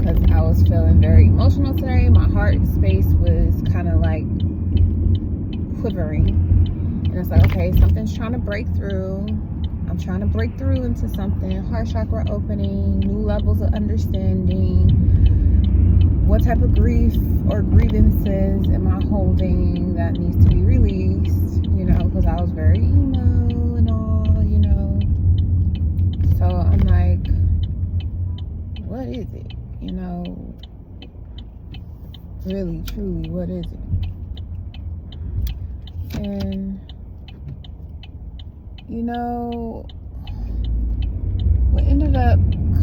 because I was feeling very emotional today. My heart space was kind of like quivering. And it's like, okay, something's trying to break through. I'm trying to break through into something. Heart chakra opening, new levels of understanding. What type of grief or grievances am I holding that needs to be released? You know, because I was very emo and all, you know. So I'm like, what is it? You know, really, truly, what is it? And, you know, what ended up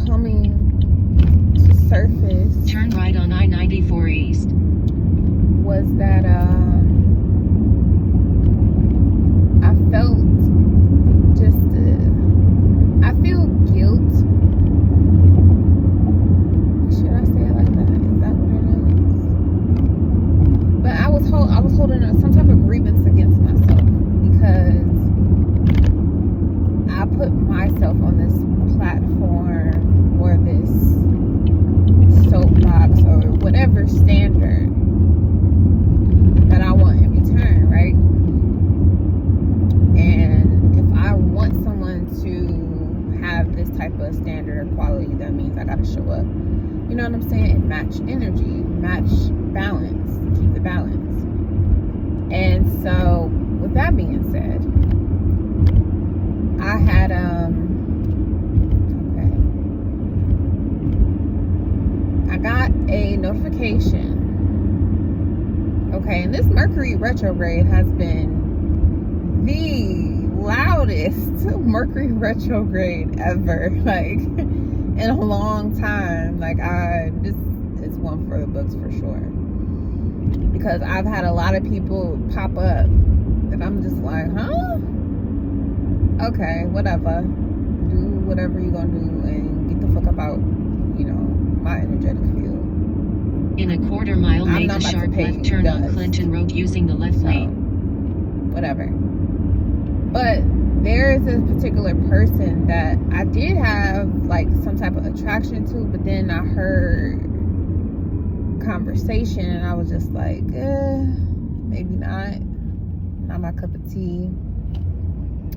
coming to surface. Turn right on I-94 East. Was that I felt I feel guilt. Should I say it like that? Is that what it is? But I was holding some type of grievance against myself because I put myself on this platform or this soapbox or whatever standard that I want in return, right? And if I want someone to have this type of standard or quality, that means I gotta show up. You know what I'm saying? And match energy, match balance, keep the balance. And so, with that being said, I had I got a notification. Okay, and this Mercury retrograde has been the loudest Mercury retrograde ever, like in a long time. Like this is one for the books for sure, because I've had a lot of people pop up and I'm just like, huh? Okay, whatever, do whatever you're gonna do and get the fuck up out, you know, my energetic field. In a quarter mile, make a sharp left turn on Clinton Road using the left lane. Whatever. But there is a particular person that I did have like some type of attraction to, but then I heard conversation and I was just like, maybe not my cup of tea.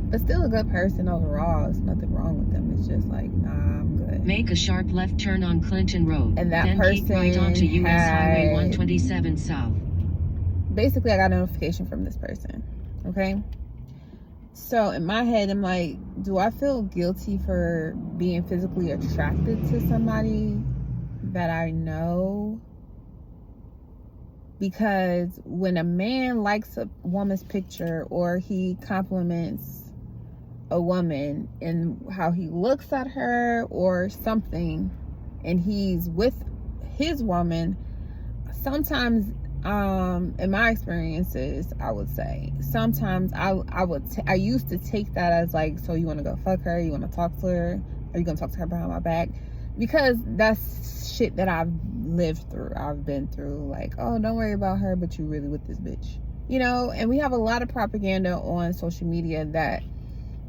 But still a good person overall. There's nothing wrong with them. It's just like, nah, I'm good. Make a sharp left turn on Clinton Road. And that then person keep right onto US Highway 127 South. Basically, I got a notification from this person. Okay? So, in my head, I'm like, do I feel guilty for being physically attracted to somebody that I know? Because when a man likes a woman's picture or he compliments a woman and how he looks at her or something, and he's with his woman, sometimes in my experiences, I would say sometimes I used to take that as like, so you want to go fuck her, you want to talk to her, are you gonna talk to her behind my back? Because that's shit that I've lived through, I've been through. Like, oh, don't worry about her, but you really with this bitch, you know. And we have a lot of propaganda on social media that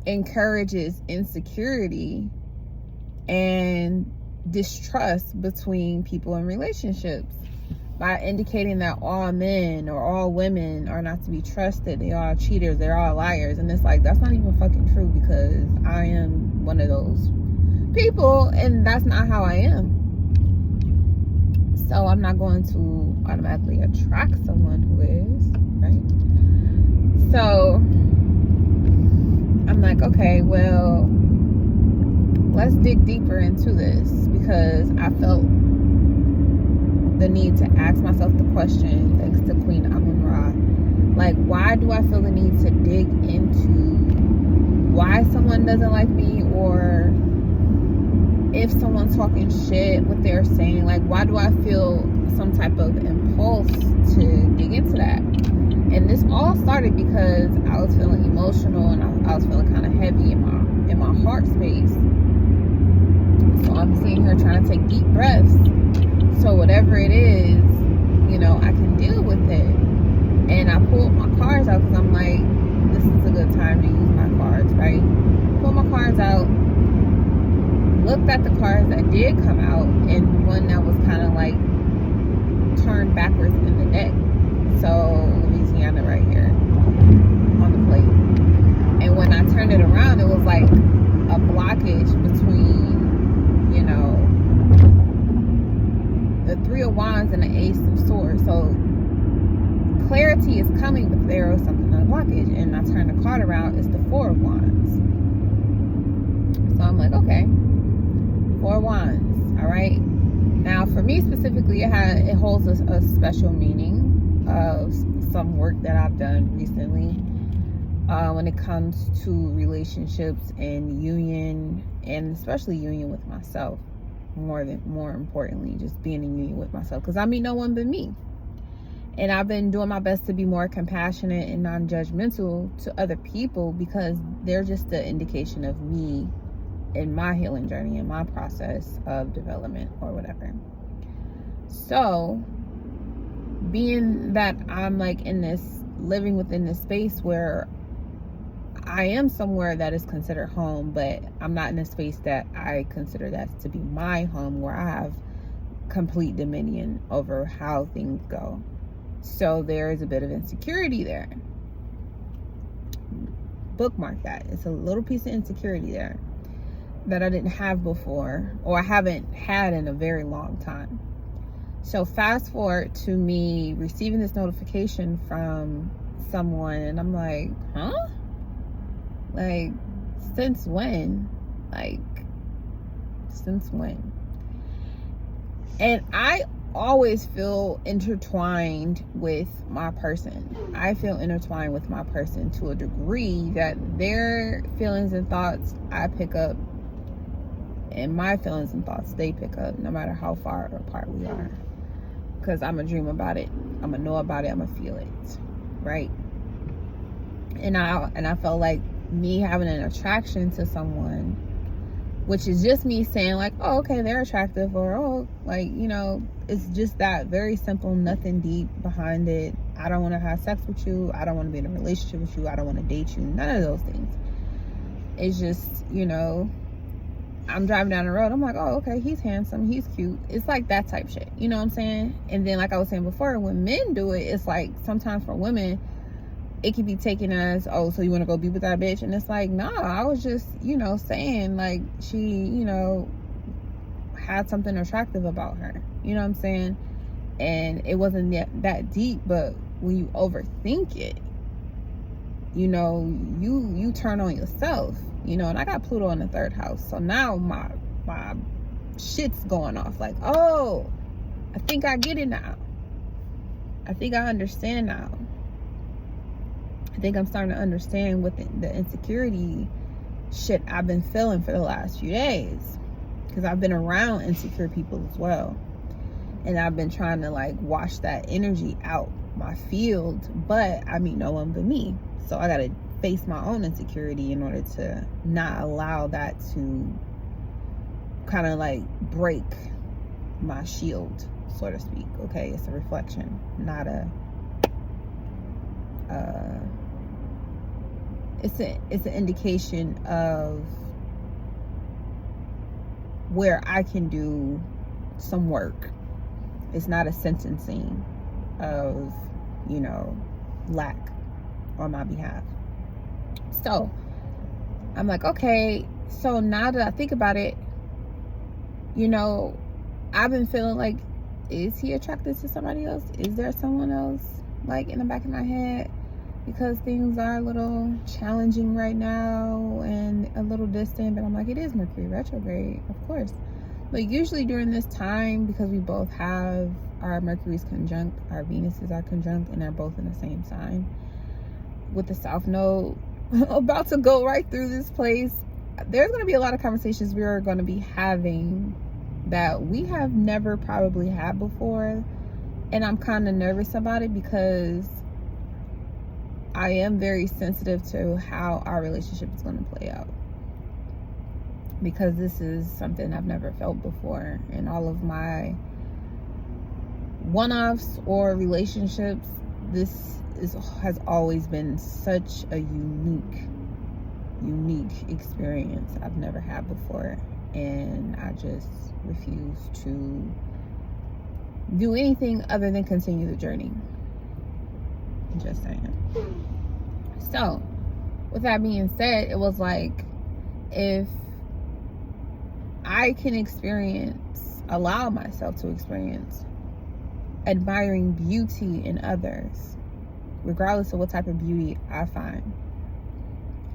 encourages insecurity and distrust between people in relationships by indicating that all men or all women are not to be trusted. They are cheaters, they're all liars. And it's like, that's not even fucking true, because I am one of those people and that's not how I am. So I'm not going to automatically attract someone who is, right? So I'm like, okay, well, let's dig deeper into this, because I felt the need to ask myself the question, thanks to Queen Amun-Ra. Like, why do I feel the need to dig into why someone doesn't like me, or if someone's talking shit, what they're saying? Like, why do I feel some type of impulse to dig into that? And this all started because I was feeling emotional and I was feeling kind of heavy in my heart space. So I'm sitting here trying to take deep breaths. So whatever it is, you know, I can deal with it. And I pulled my cards out because I'm like, this is a good time to use my cards, right? Pull my cards out. looked at the cars that did come out, and one that was kind of like turned backwards in the deck. So Louisiana right here on the plate. And when I turned it around, it was like a blockage between, you know, the Three of Wands and the Ace of Swords. So clarity is coming, but there was something on a blockage. And I turned the card around, it's the Four of Wands. So I'm like, okay, Four of Wands, all right. Now for me specifically, it holds a special meaning of some work that I've done recently when it comes to relationships and union, and especially union with myself. More importantly, just being in union with myself, because I meet no one but me. And I've been doing my best to be more compassionate and non-judgmental to other people, because they're just the indication of me in my healing journey, in my process of development or whatever. So being that I'm like living within this space where I am somewhere that is considered home, but I'm not in a space that I consider that to be my home, where I have complete dominion over how things go. So there is a bit of insecurity there. Bookmark that. It's a little piece of insecurity there that I didn't have before, or I haven't had in a very long time. So fast forward to me receiving this notification from someone, and I'm like, huh? Like, since when? Like, since when? And I always feel intertwined with my person. I feel intertwined with my person to a degree that their feelings and thoughts I pick up, and my feelings and thoughts they pick up, no matter how far apart we are. Because I'm going to dream about it, I'm going to know about it, I'm going to feel it, right? And I felt like me having an attraction to someone, which is just me saying like, oh, okay, they're attractive, or oh, like, you know, it's just that very simple, nothing deep behind it. I don't want to have sex with you, I don't want to be in a relationship with you, I don't want to date you, none of those things. It's just, you know, I'm driving down the road, I'm like, oh, okay, he's handsome, he's cute. It's like that type shit, you know what I'm saying? And then like I was saying before, when men do it, it's like sometimes for women it could be taken as, oh, so you want to go be with that bitch? And it's like, nah, I was just, you know, saying like she, you know, had something attractive about her, you know what I'm saying? And it wasn't that deep, but when you overthink it, you know, you turn on yourself, you know. And I got Pluto in the 3rd house, so now my shit's going off like, oh, I think I get it now, I think I understand now. I think I'm starting to understand what the insecurity shit I've been feeling for the last few days, because I've been around insecure people as well, and I've been trying to like wash that energy out my field, but I mean no one but me. So I gotta face my own insecurity in order to not allow that to kind of like break my shield, so to speak. Okay, it's a reflection, not a it's an indication of where I can do some work. It's not a sentencing of, you know, lack on my behalf. So I'm like, okay, so now that I think about it, you know, I've been feeling like, is he attracted to somebody else? Is there someone else like in the back of my head? Because things are a little challenging right now and a little distant, but I'm like, it is Mercury retrograde, of course. But usually during this time, because we both have our Mercury's conjunct, our Venuses are conjunct, and they're both in the same sign, with the South Node about to go right through this place, there's going to be a lot of conversations we are going to be having that we have never probably had before. And I'm kind of nervous about it, because I am very sensitive to how our relationship is going to play out, because this is something I've never felt before. In all of my one-offs or relationships, this has always been such a unique experience I've never had before. and I just refuse to do anything other than continue the journey. Just saying. So, with that being said, it was like, if I can allow myself to experience admiring beauty in others, regardless of what type of beauty I find,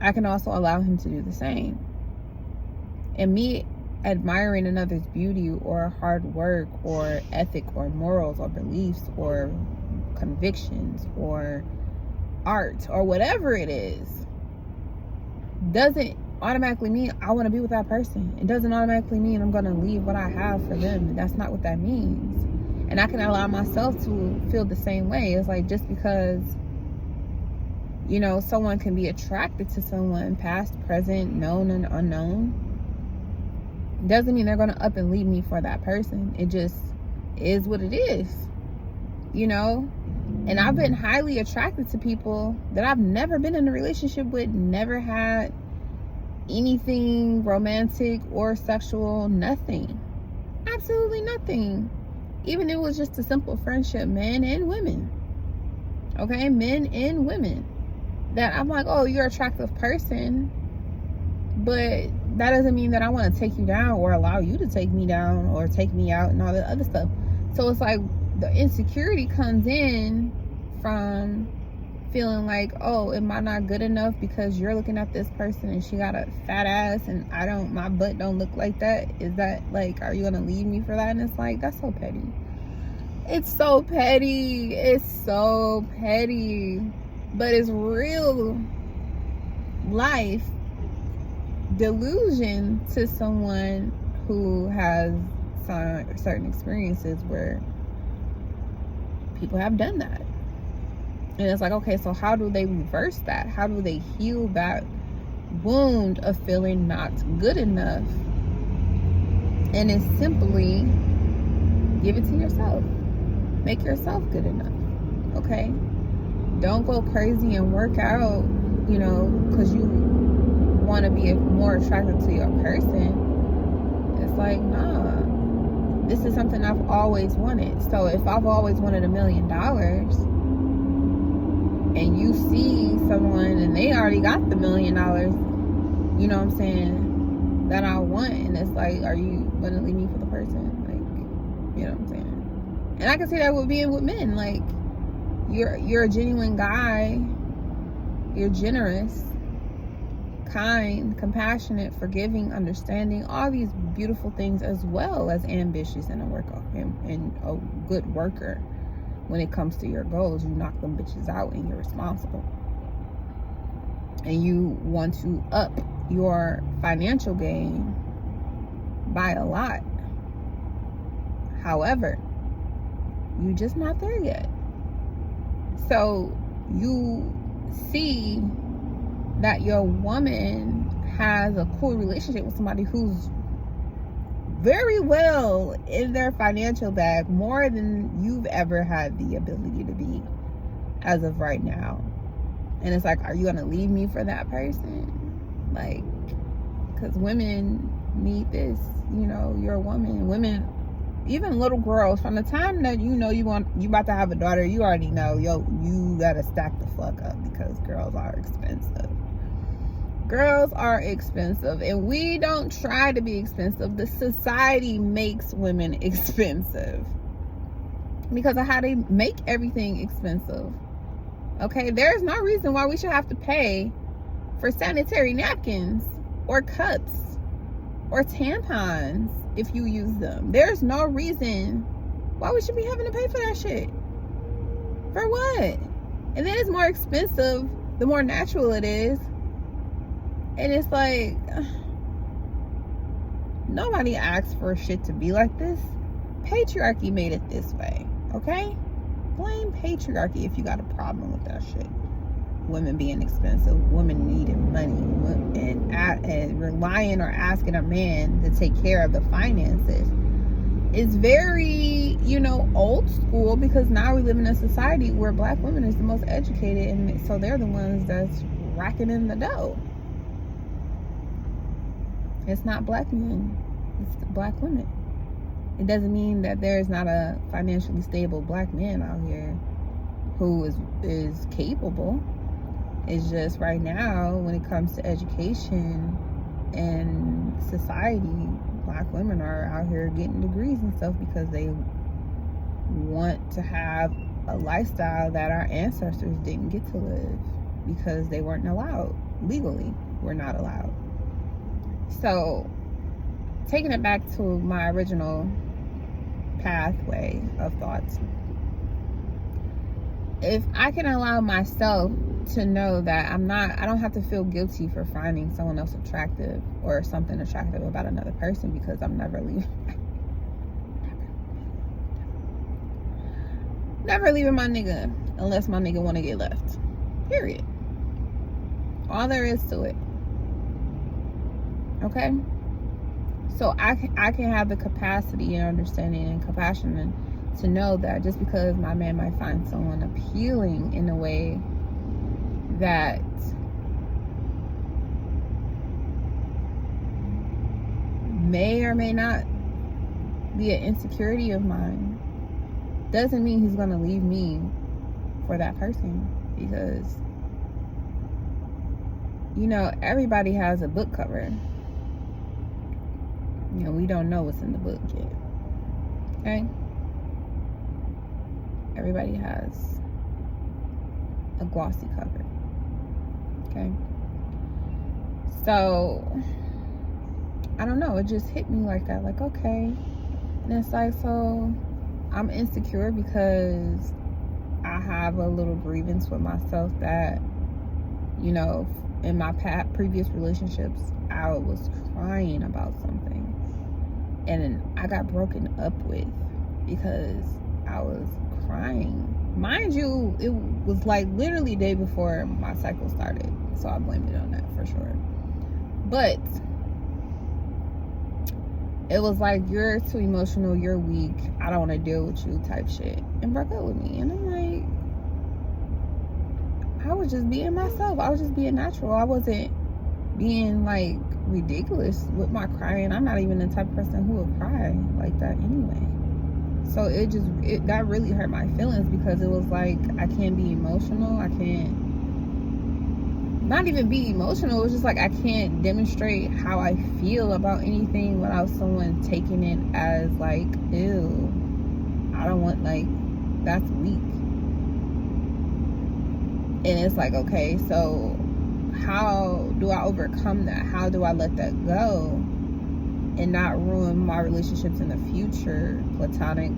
I can also allow him to do the same. And me admiring another's beauty or hard work or ethic or morals or beliefs or convictions or art or whatever it is, doesn't automatically mean I want to be with that person. It doesn't automatically mean I'm going to leave what I have for them. That's not what that means. And I can allow myself to feel the same way. It's like, just because, you know, someone can be attracted to someone, past, present, known and unknown, doesn't mean they're going to up and leave me for that person. It just is what it is, you know? And I've been highly attracted to people that I've never been in a relationship with, never had anything romantic or sexual, nothing. Absolutely nothing. Even if it was just a simple friendship, men and women. Okay? Men and women. That I'm like, oh, you're an attractive person, but that doesn't mean that I want to take you down or allow you to take me down or take me out and all that other stuff. So it's like the insecurity comes in from feeling like, oh, am I not good enough because you're looking at this person and she got a fat ass and my butt don't look like that? Is that like, are you gonna leave me for that? And it's like, that's so petty. It's so petty. It's so petty. But it's real life delusion to someone who has certain experiences where people have done that. And it's like, okay, so how do they reverse that? How do they heal that wound of feeling not good enough? And it's simply give it to yourself. Make yourself good enough. Okay? Don't go crazy and work out, you know, because you want to be more attractive to your person. It's like, nah, this is something I've always wanted. So if I've always wanted $1 million and you see someone and they already got the $1 million, you know what I'm saying, that I want, and it's like, are you gonna leave me for the person? Like, you know what I'm saying? And I can see that with being with men. Like, you're a genuine guy, you're generous, kind, compassionate, forgiving, understanding, all these beautiful things, as well as ambitious and a good worker. When it comes to your goals, you knock them bitches out and you're responsible. And you want to up your financial game by a lot. However, you're just not there yet. So you see that your woman has a cool relationship with somebody who's very well in their financial bag, more than you've ever had the ability to be as of right now. And it's like, are you gonna leave me for that person? Like, because women need this, you know. You're a woman. Women, even little girls, from the time that you know you about to have a daughter, you already know, you gotta stack the fuck up, because girls are expensive. Girls are expensive, and we don't try to be expensive. The society makes women expensive because of how they make everything expensive. Okay, there's no reason why we should have to pay for sanitary napkins or cups or tampons if you use them. There's no reason why we should be having to pay for that shit. For what? And then it's more expensive the more natural it is. And it's like, nobody asked for shit to be like this. Patriarchy made it this way, okay? Blame patriarchy if you got a problem with that shit. Women being expensive, women needing money, and relying or asking a man to take care of the finances. It's very, you know, old school, because now we live in a society where black women is the most educated, and so they're the ones that's racking in the dough. It's not black men. It's black women. It doesn't mean that there's not a financially stable black man out here who is capable. It's just right now, when it comes to education and society, black women are out here getting degrees and stuff because they want to have a lifestyle that our ancestors didn't get to live because they weren't allowed legally. We're not allowed. So taking it back to my original pathway of thoughts, if I can allow myself to know that I don't have to feel guilty for finding someone else attractive or something attractive about another person, because I'm never leaving my nigga unless my nigga want to get left, period. All there is to it. Okay, so I can have the capacity and understanding and compassion to know that just because my man might find someone appealing in a way that may or may not be an insecurity of mine, doesn't mean he's going to leave me for that person. Because, you know, everybody has a book cover. You know, we don't know what's in the book yet. Okay? Everybody has a glossy cover. Okay? So, I don't know. It just hit me like that. Like, okay. And it's like, so I'm insecure because I have a little grievance with myself that, you know, in my previous relationships, I was crying about something. And I got broken up with because I was crying. Mind you, it was like literally the day before my cycle started. So I blamed it on that for sure. But it was like, you're too emotional, you're weak, I don't want to deal with you type shit. And broke up with me. And I'm like, I was just being myself. I was just being natural. I wasn't being like ridiculous with my crying. I'm not even the type of person who would cry like that anyway. So that really hurt my feelings, because it was like, I can't be emotional. I can't not even be emotional. It was just like, I can't demonstrate how I feel about anything without someone taking it as like, ew, I don't want, like, that's weak. And it's like, okay, so how do I overcome that? How do I let that go and not ruin my relationships in the future? Platonic,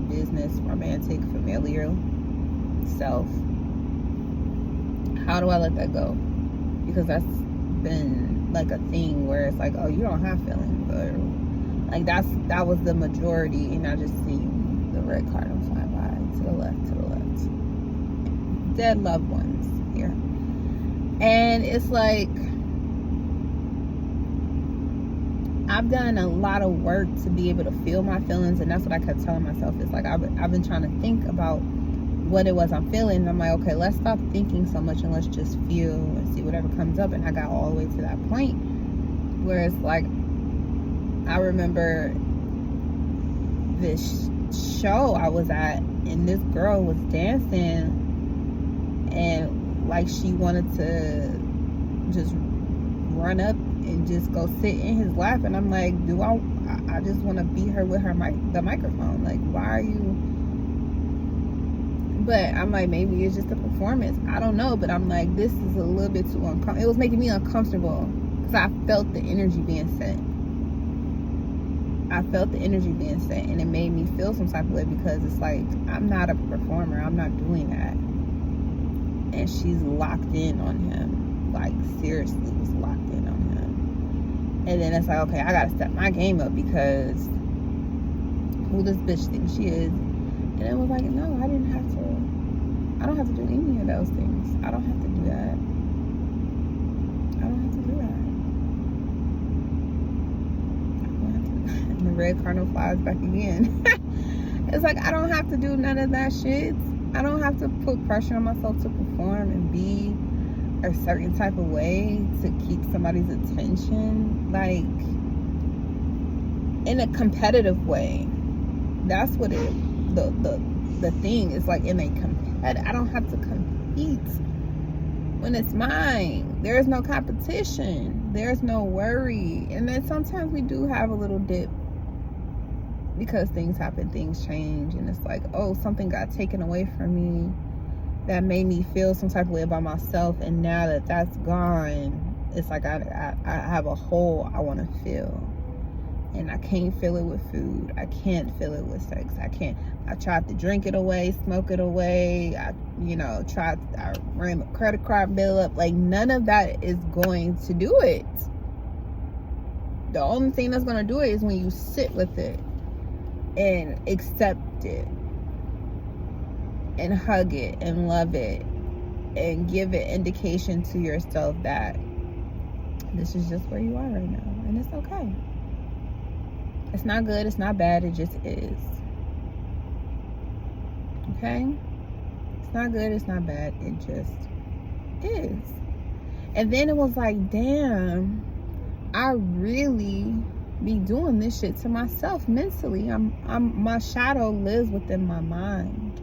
business, romantic, familial, self. How do I let that go? Because that's been like a thing where it's like, oh, you don't have feelings, or like that was the majority. And I just see the red cardinal fly by to the left. Dead loved ones here. And it's like, I've done a lot of work to be able to feel my feelings, and that's what I kept telling myself. It's like, I've been trying to think about what it was I'm feeling, and I'm like, okay, let's stop thinking so much and let's just feel and see whatever comes up. And I got all the way to that point where it's like, I remember this show I was at, and this girl was dancing, and like she wanted to just run up and just go sit in his lap. And I'm like, I just want to beat her with the microphone. Like, why are you? But I'm like, maybe it's just a performance. I don't know. But I'm like, this is a little bit too uncomfortable. It was making me uncomfortable because I felt the energy being sent. And it made me feel some type of way, because it's like, I'm not a performer. I'm not doing that. And she's locked in on him. Like, seriously was locked in on him. And then it's like, okay, I gotta step my game up, because who this bitch thinks she is. And it was like, no, I don't have to do any of those things. I don't have to do that. And the red cardinal flies back again. It's like, I don't have to do none of that shit. I don't have to put pressure on myself to perform and be a certain type of way to keep somebody's attention. Like, in a competitive way. That's what the thing is, like, in a I don't have to compete when it's mine. There's no competition, there's no worry. And then sometimes we do have a little dip because things happen, things change, and it's like, oh, something got taken away from me that made me feel some type of way about myself, and now that that's gone, it's like I have a hole I want to fill. And I can't fill it with food. I can't fill it with sex. I tried to drink it away, smoke it away. I ran my credit card bill up. Like, none of that is going to do it. The only thing that's going to do it is when you sit with it and accept it and hug it and love it and give it indication to yourself that this is just where you are right now. And it's okay. It's not good, it's not bad, it just is. Okay? It's not good, it's not bad, it just is. And then it was like, damn, I really be doing this shit to myself mentally. My shadow lives within my mind.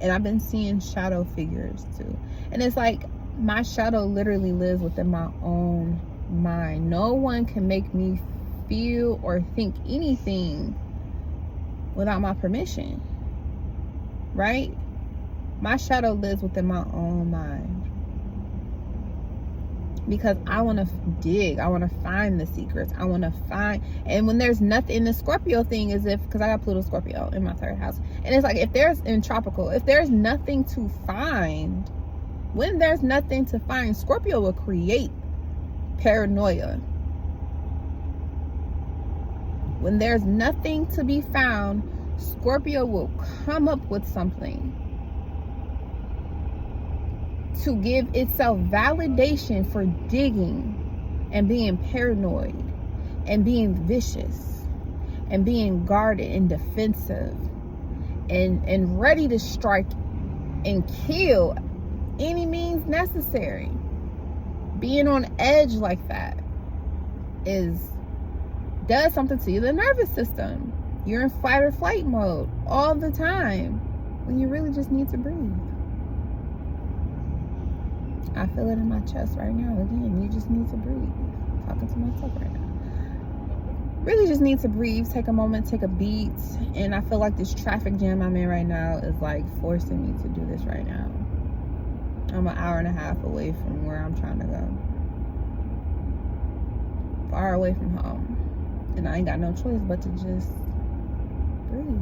And I've been seeing shadow figures too. And it's like, my shadow literally lives within my own mind. No one can make me feel or think anything without my permission, right? My shadow lives within my own mind because I want to dig, I want to find the secrets, I want to find. And when there's nothing, the Scorpio thing is, if, because I got Pluto Scorpio in my 3rd house, and it's like, if there's in tropical, if there's nothing to find, when there's nothing to find, Scorpio will create paranoia. When there's nothing to be found, Scorpio will come up with something to give itself validation for digging and being paranoid and being vicious and being guarded and defensive and ready to strike and kill any means necessary. Being on edge like that does something to you, the nervous system. You're in fight or flight mode all the time when you really just need to breathe. I feel it in my chest right now. Again, you just need to breathe. I'm talking to myself right now. Really just need to breathe, take a moment, take a beat. And I feel like this traffic jam I'm in right now is like forcing me to do this right now. I'm an hour and a half away from where I'm trying to go. Far away from home. And I ain't got no choice but to just breathe.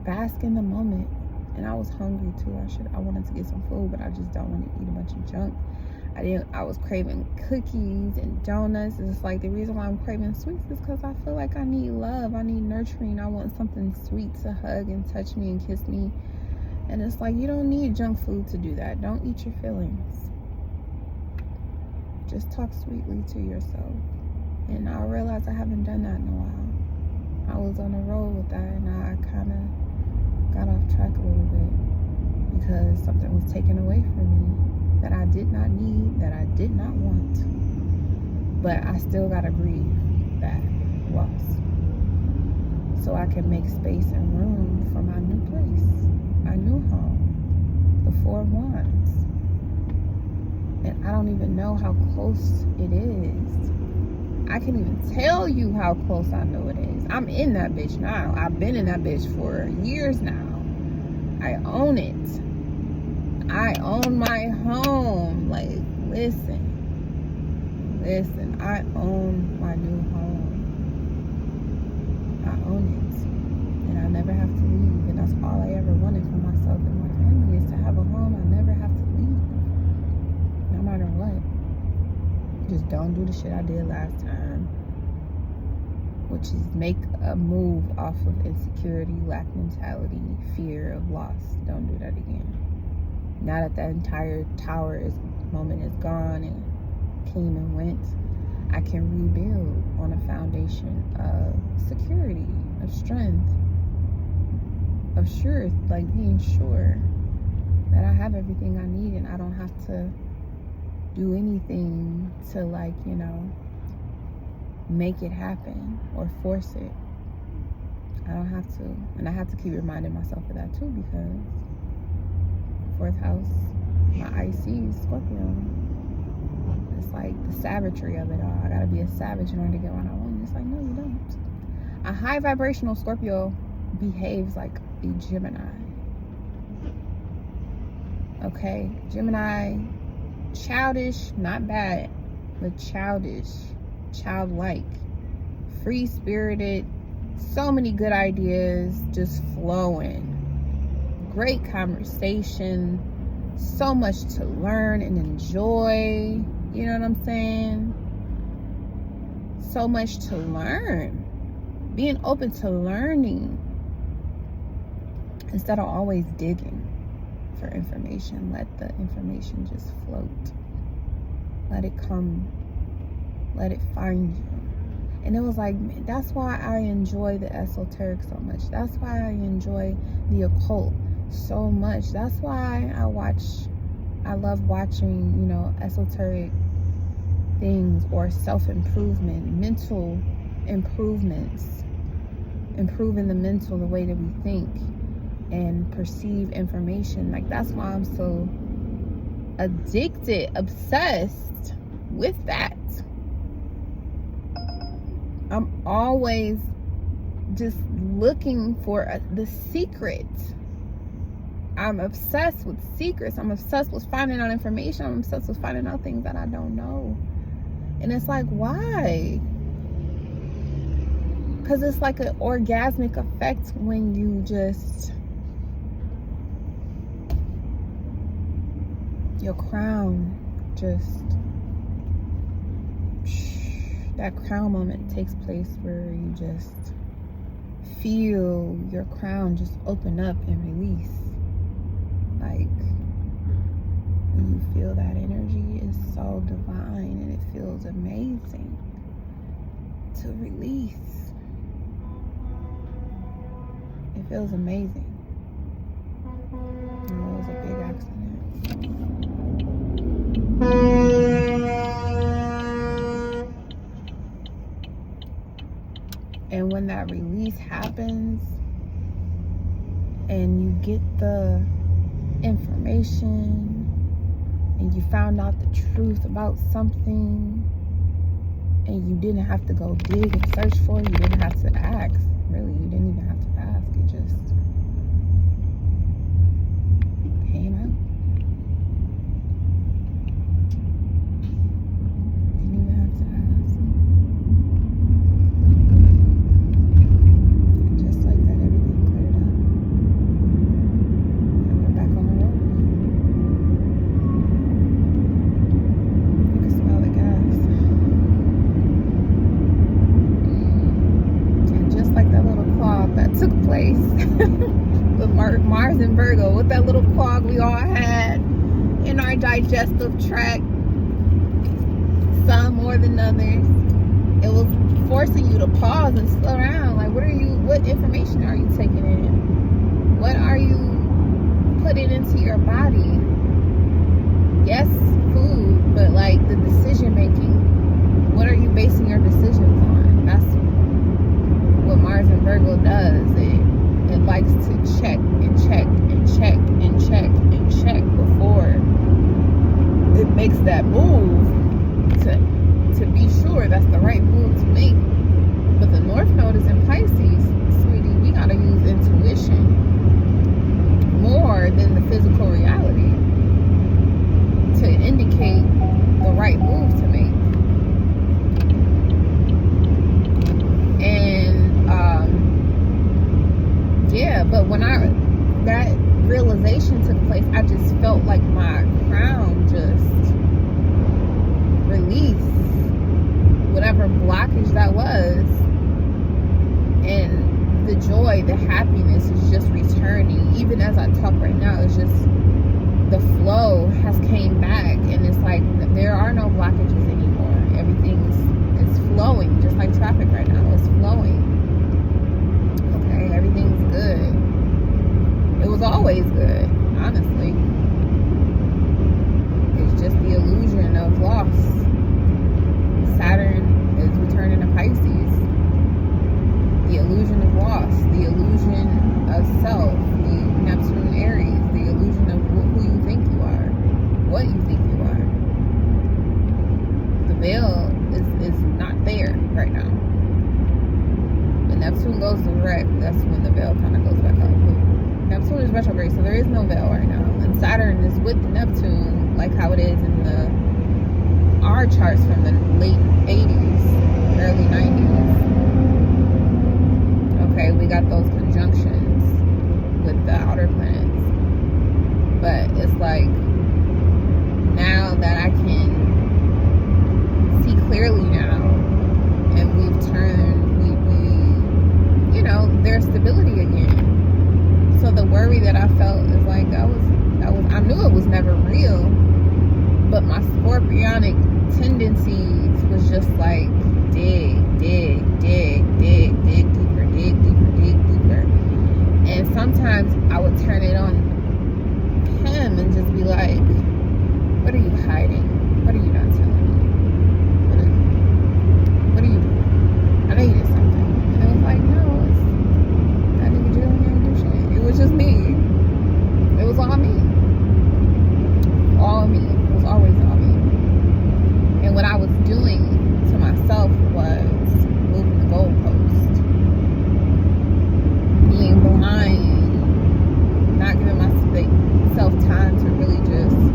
Bask in the moment. And I was hungry too. I wanted to get some food, but I just don't want to eat a bunch of junk. I was craving cookies and donuts. It's like, the reason why I'm craving sweets is because I feel like I need love. I need nurturing. I want something sweet to hug and touch me and kiss me. And it's like, you don't need junk food to do that. Don't eat your feelings. Just talk sweetly to yourself. And I realized I haven't done that in a while. I was on the road with that, and I kind of got off track a little bit because something was taken away from me that I did not need, that I did not want. But I still got to grieve that loss so I can make space and room for my new place, my new home, the 4 of Wands. And I don't even know how close it is. I can't even tell you how close I know it is. I'm in that bitch now. I've been in that bitch for years now. I own it. I own my home. Like, listen, I own my new home. I own it. And I never have to leave. And that's all I ever wanted for myself and my family, is to have a home. I never have to leave. No matter what. Just don't do the shit I did last time, which is make a move off of insecurity, lack mentality, fear of loss. Don't do that again. Now that that entire moment is gone and came and went, I can rebuild on a foundation of security, of strength, of sure, like being sure that I have everything I need and I don't have to do anything to, like, make it happen or force it. I don't have to. And I have to keep reminding myself of that too, because 4th house, my IC is Scorpio. It's like the savagery of it all. I gotta be a savage in order to get what I want. It's like, no, you don't. A high vibrational Scorpio behaves like a Gemini. Okay, Gemini, childish, not bad, but childish, childlike, free-spirited, so many good ideas just flowing, great conversation, so much to learn and enjoy, you know what I'm saying? So much to learn, being open to learning instead of always digging for information. Let the information just float. Let it come. Let it find you. And it was like, man, that's why I enjoy the esoteric so much. That's why I enjoy the occult so much. That's why I love watching, you know, esoteric things or self-improvement, mental improvements, improving the mental, the way that we think and perceive information. Like, that's why I'm so addicted, obsessed with that. I'm always just looking for the secret. I'm obsessed with secrets. I'm obsessed with finding out information. I'm obsessed with finding out things that I don't know. And it's like, why? Because it's like an orgasmic effect when you just, your crown just, that crown moment takes place where you just feel your crown just open up and release. Like, when you feel that energy is so divine and it feels amazing to release. It feels amazing. Oh, it was a big accident. And when that release happens and you get the information and you found out the truth about something and you didn't have to go dig and search for it, you didn't have to ask. Really, you didn't even have to ask. It just came out. Didn't even have to ask. And just like that, everything cleared up. And we're back on the road. You can smell the gas. And just like that little clog that took place with Mars and Virgo, with that little clog we all had in our digestive tract, some more than others, it was forcing you to pause and slow down. Like, what information are you taking in? What are you putting into your body? Yes, food, but like the decision making, what are you basing your decisions on? That's what Mars and Virgo does. It likes to check and check and check and check and check before it makes that move to be sure that's the right move to make. But the North Node is in Pisces, sweetie. We gotta use intuition more than the physical reality to indicate the right move to make. And yeah, but when that realization took place, I just felt like my crown just released whatever blockage that was, and the joy, the happiness is just returning. Even as I talk right now, it's just the flow has came back, and it's like there are no blockages anymore. Everything is flowing, just like traffic right now. It's flowing. Okay, everything's good. It was always good, honestly. It's just the illusion of loss. Saturn is returning to Pisces. the illusion of self, the Neptune Aries, the illusion of who you think you are, what you think you are. The veil is not there right now. When Neptune goes direct, that's when the veil kind of goes back up. But Neptune is retrograde, so there is no veil right now. And Saturn is with Neptune, like how it is in our charts from the late 80s, early 90s. Okay, we got those conjunctions with the outer planets. But it's like, now that I can see clearly now, and we've turned, we there's stability again. So the worry that I felt is like, I knew it was never real, but my scorpionic tendencies was just like, dig deeper. And sometimes I would turn it on him and just be like, what are you hiding? What are you not telling me? What are you doing? I know you did something. And it was like, no, that nigga Jill didn't do shit. It was just me. It was all me. All me. It was always all me. And what I was doing to myself was moving the goalpost, being blind, not giving myself time to really just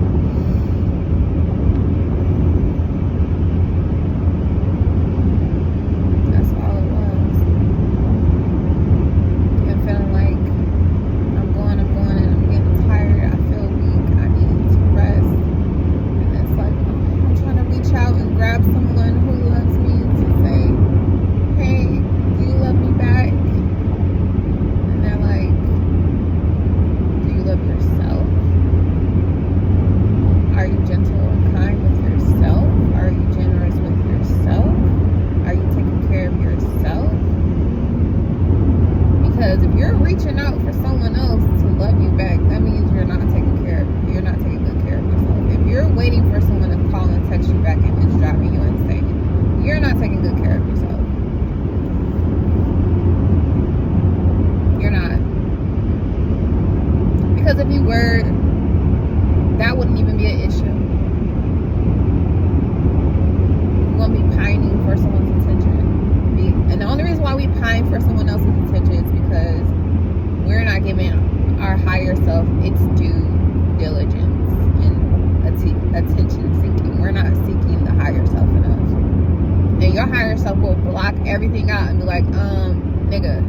everything out and be like, nigga,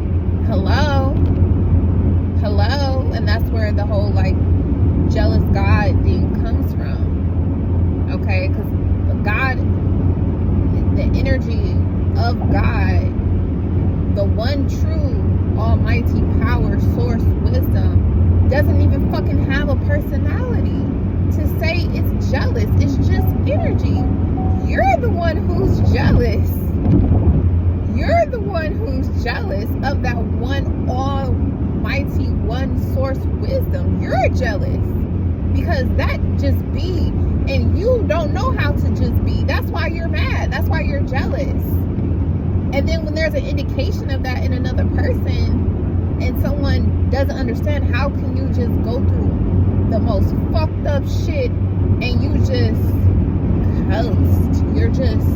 hello, and that's where the whole like jealous God thing comes from. Okay, because God, the energy of God, the one true almighty power, source, wisdom, doesn't even fucking have a personality to say it's jealous. It's just energy. You're the one who's jealous. You're the one who's jealous of that one almighty, one source wisdom. You're jealous because that just be, and you don't know how to just be. That's why you're mad. That's why you're jealous. And then when there's an indication of that in another person and someone doesn't understand, how can you just go through the most fucked up shit and you just coast? You're just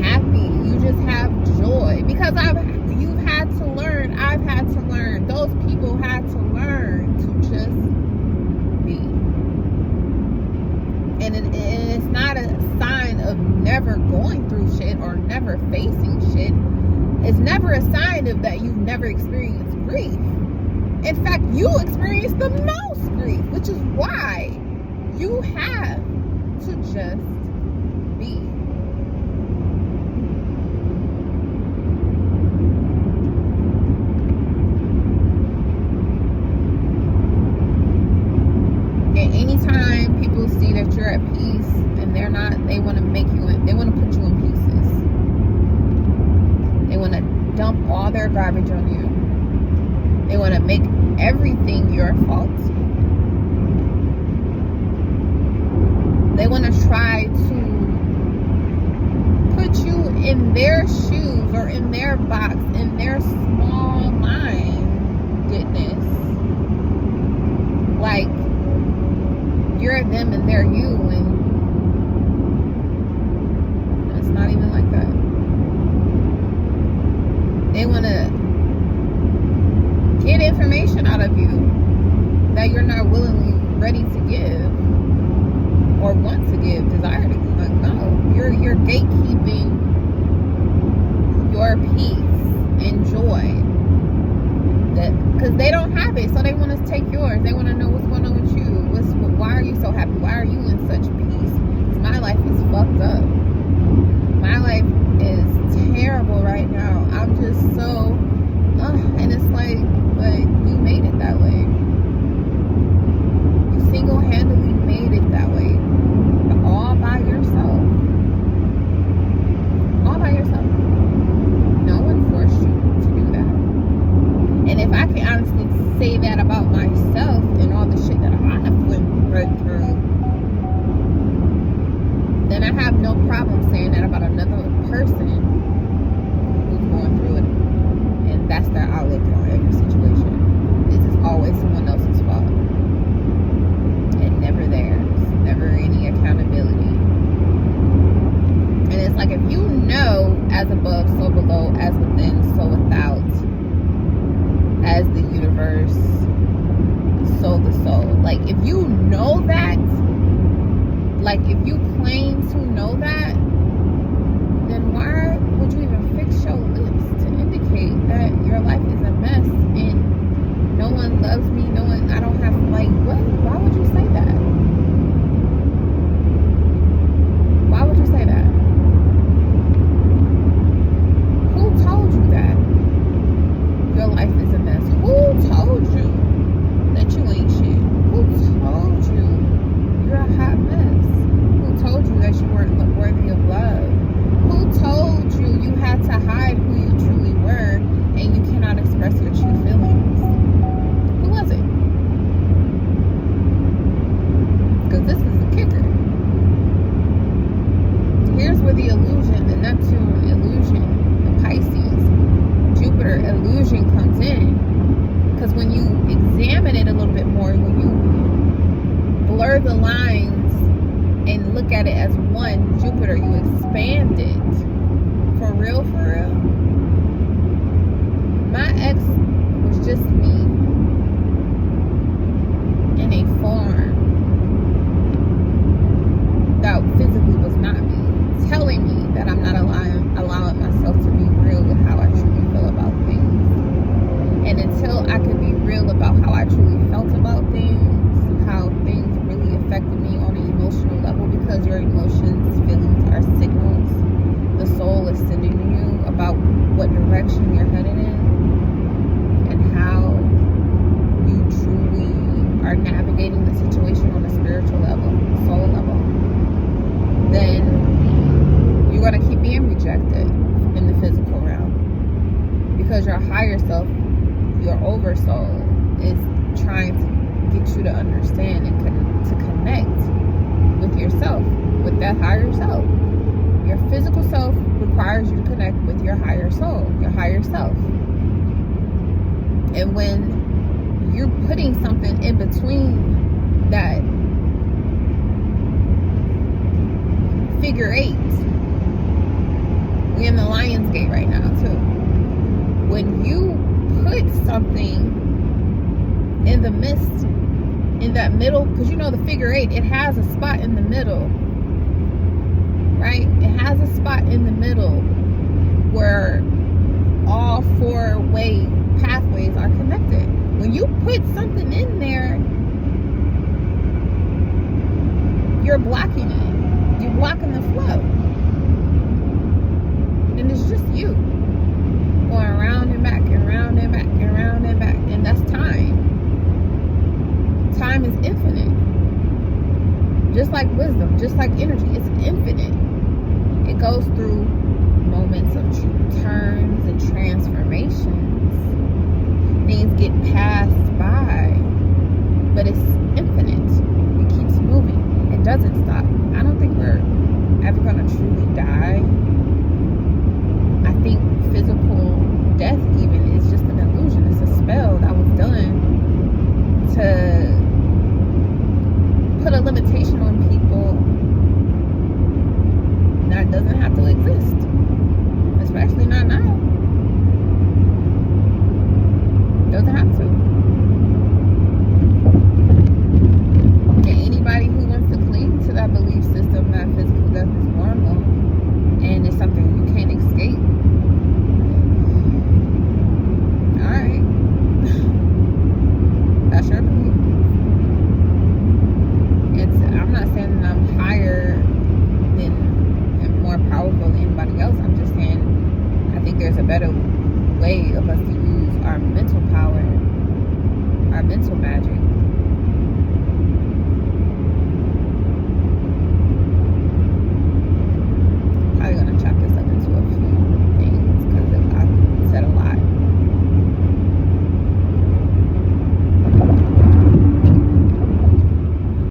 happy. You just have joy because you've had to learn. I've had to learn. Those people had to learn to just be. And it's not a sign of never going through shit or never facing shit. It's never a sign of that you've never experienced grief. In fact, you experience the most grief, which is why you have to just be. And anytime people see that you're at peace and they're not, they want to make you, they want to put you in pieces. They want to dump all their garbage on you. They want to make everything your fault. They want to try to put you in their shoes or in their box, in their small mind. goodness. Like, you're them and they're you, and it's not even like that. They want to get information out of you that you're not willingly ready to give or want to give, desire to give. Like, no, you're gatekeeping your peace and joy, that because they don't have it, so they want to take yours. They want to know what's going on with you. Why are you so happy? Why are you in such peace? Because my life is fucked up. My life is terrible right now. I'm just so and it's like, but you made it that way. You single-handedly made it that way, all by yourself. All by yourself. No one forced you to do that. And if I can honestly say that about myself and all the shit that I have went through, then I have no problem saying that about another person who's going through it. And that's their outlook on every situation. This is always someone else's fault. And never theirs. Never any accountability. And it's like, if you know, as above, so below, as within, so without, as the universe, so the soul. Like, if you know that, like, if you claim to know that, then why would you even fix your lips to indicate that your life is a mess and no one loves me, no one, I don't have, like, what? Why would you say that? Why would you say that? Who told you that your life is a mess? Who told you that you ain't shit? Who told you you're a hot mess? Who told you that you weren't worthy of love? Who told you you had to hide who you truly were and you cannot express your true feelings? Who was it? Because this is the kicker. Here's where the illusion, the Neptune illusion, the Pisces, Jupiter illusion comes in. Because when you examine it a little bit more, when you blur the lines and look at it as one Jupiter, you expand it. For real, for real. My ex was just me in a form that physically was not me, telling me that I'm not allowing myself to be real with how I truly feel about things. And until I could be real about how I truly felt about things, how things really affected me on an emotional level, because your emotions, feelings are signals the soul is sending you about what direction you're headed in and how you truly are navigating the situation on a spiritual level, soul level, then you're going to keep being rejected in the physical realm, because your higher self, your oversoul, is trying to get you to understand and to connect with yourself, with that higher self. Your physical self requires you to connect with your higher soul, your higher self. And when you're putting something in between that figure 8, we're in the Lion's Gate right now too. When you put something in the midst, in that middle, because you know the figure 8, it has a spot in the middle, right? It has a spot in the middle where all 4-way pathways are connected. When you put something in there, you're blocking it. You're blocking the flow. And it's just you going around and back and round and back and round and back. And that's time. Time is infinite. Just like wisdom, just like energy, it's infinite. It goes through moments of turns and transformations. Things get passed by, but it's infinite. It keeps moving. It doesn't stop. I don't think we're ever going to truly die. I think physical death even is just an illusion. It's a spell that was done way of us to use our mental power, our mental magic.